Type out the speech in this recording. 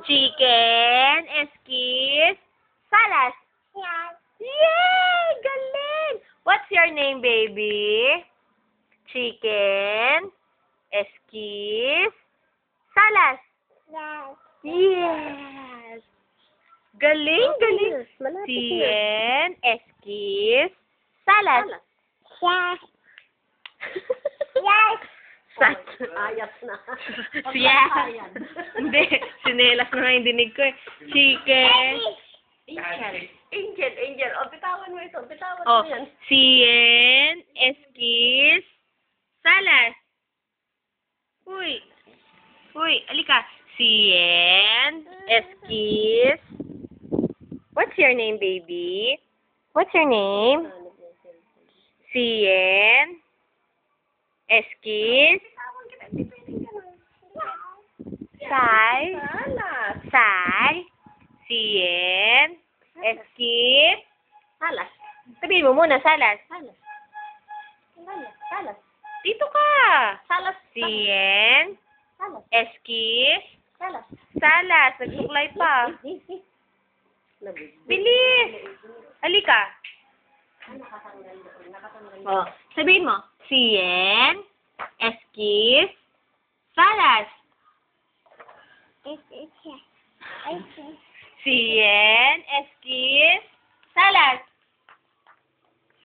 Chicken, esquis, salas. Yay! Galing! What's your name, baby? Chicken, esquis, salas. Yes! Galing, galing. Chicken, esquis, salas. Ayat na. Yes. Hindi. Sinelas na nga yung dinig ko eh. Chicken. Angel. O, bitawan mo ito. Bitawan Oh, mo yan. Cien, esquis, salas. Uy. Alika. Cien, esquis. What's your name, baby? What's your name? Cien, esquis, Sai, Cien, esquis, Salas. sabihin mo muna, salas. Salas. Dito ka. Salas. Cien, Salas. esquis, Salas. salas. Nagsuklay pa. Bilis. Halika. Oh, sabihin mo. Cien, esquis, salas. Cien, esquis, salas.